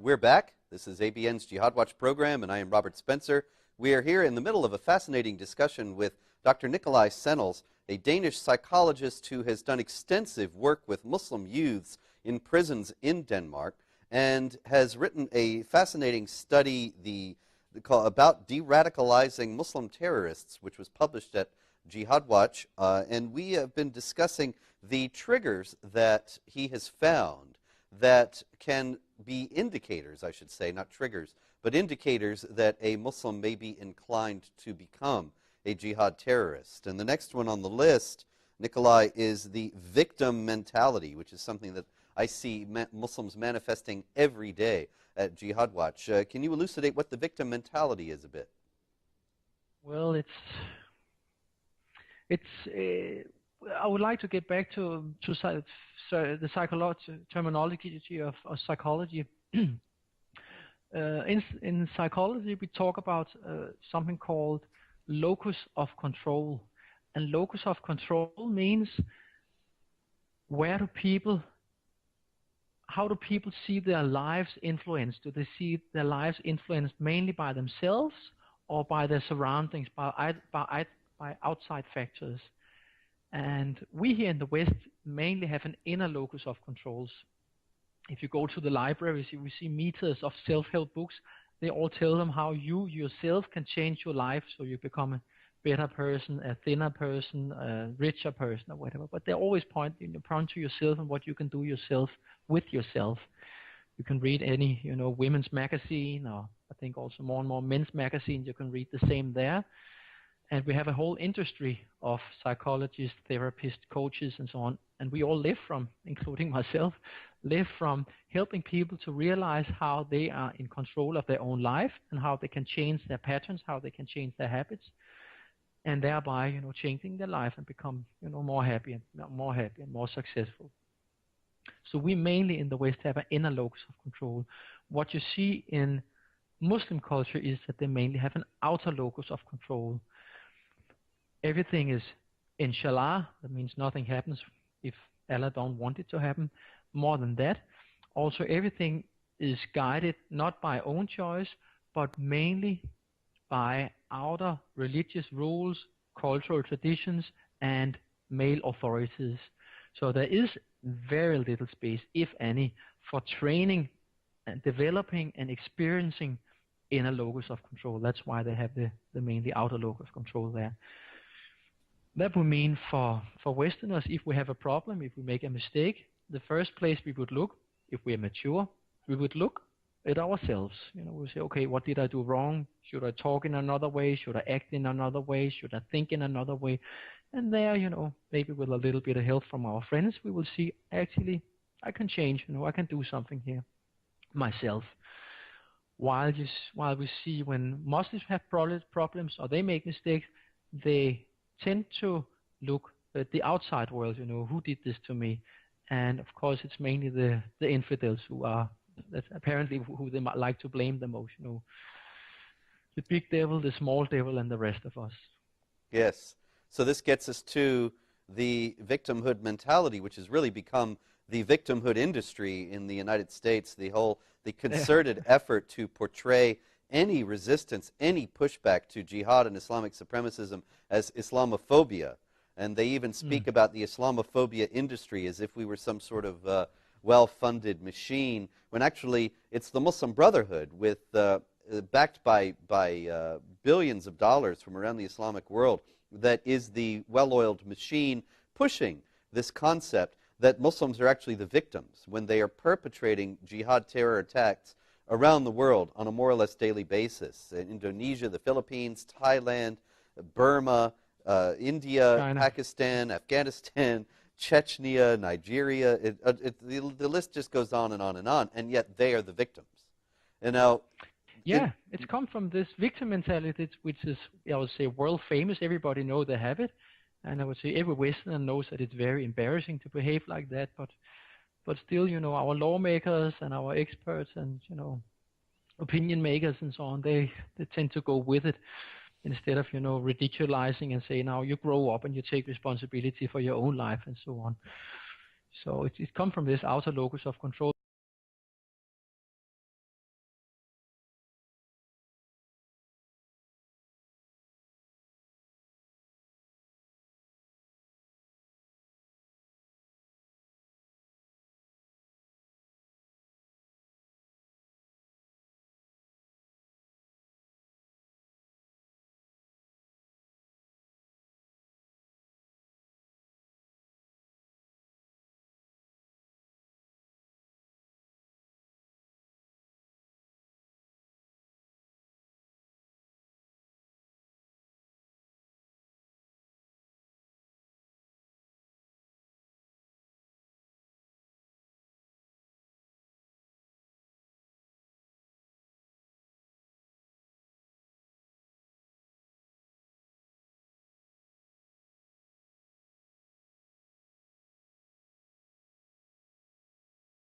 We're back. This is ABN's Jihad Watch program, and I am Robert Spencer. We are here in the middle of a fascinating discussion with Dr. Nikolai Sennels, a Danish psychologist who has done extensive work with Muslim youths in prisons in Denmark and has written a fascinating study about de-radicalizing Muslim terrorists, which was published at Jihad Watch, and we have been discussing the triggers that he has found that can be indicators, I should say, not triggers, but indicators that a Muslim may be inclined to become a jihad terrorist. And the next one on the list, Nikolai, is the victim mentality, which is something that I see Muslims manifesting every day at Jihad Watch. Can you elucidate what the victim mentality is a bit? Well, I would like to get back to the terminology of psychology. In psychology, we talk about something called locus of control. And locus of control means how do people see their lives influenced? Do they see their lives influenced mainly by themselves or by their surroundings, by outside factors? And we here in the West mainly have an inner locus of controls. If you go to the libraries, we see meters of self-help books. They all tell them how you yourself can change your life so you become a better person, a thinner person, a richer person, or whatever. But they always point to yourself and what you can do yourself with yourself. You can read any, women's magazine, or I think also more and more men's magazines. You can read the same there. And we have a whole industry of psychologists, therapists, coaches, and so on. And we all live from, including myself, live from helping people to realize how they are in control of their own life and how they can change their patterns, how they can change their habits, and thereby, changing their life and become, more happy and more successful. So we mainly in the West have an inner locus of control. What you see in Muslim culture is that they mainly have an outer locus of control. Everything is inshallah. That means nothing happens if Allah don't want it to happen. More than that, also everything is guided not by own choice, but mainly by outer religious rules, cultural traditions, and male authorities. So there is very little space, if any, for training and developing and experiencing inner locus of control. That's why they have the mainly outer locus of control there. That would mean for Westerners, if we have a problem, if we make a mistake, the first place we would look, if we are mature, we would look at ourselves. We'll say, okay, what did I do wrong? Should I talk in another way? Should I act in another way? Should I think in another way? And there, maybe with a little bit of help from our friends, we will see, actually, I can change, I can do something here myself. While we see when Muslims have problems or they make mistakes, they tend to look at the outside world, who did this to me? And of course, it's mainly the infidels that's apparently who they might like to blame the most, the big devil, the small devil, and the rest of us. Yes. So this gets us to the victimhood mentality, which has really become the victimhood industry in the United States, the concerted effort to portray any resistance, any pushback to jihad and Islamic supremacism as Islamophobia. And they even speak about the Islamophobia industry as if we were some sort of well-funded machine, when actually it's the Muslim Brotherhood, with backed by billions of dollars from around the Islamic world, that is the well-oiled machine pushing this concept that Muslims are actually the victims when they are perpetrating jihad terror attacks around the world on a more or less daily basis. In Indonesia, the Philippines, Thailand, Burma, India, China, Pakistan, Afghanistan, Chechnya, Nigeria. The list just goes on and on and on, and yet they are the victims. And now, it's come from this victim mentality, which is, I would say, world famous. Everybody knows they have it, and I would say every Westerner knows that it's very embarrassing to behave like that. But still, our lawmakers and our experts and opinion makers and so on, they tend to go with it instead of ridiculizing and say, now you grow up and you take responsibility for your own life and so on. So it comes from this outer locus of control.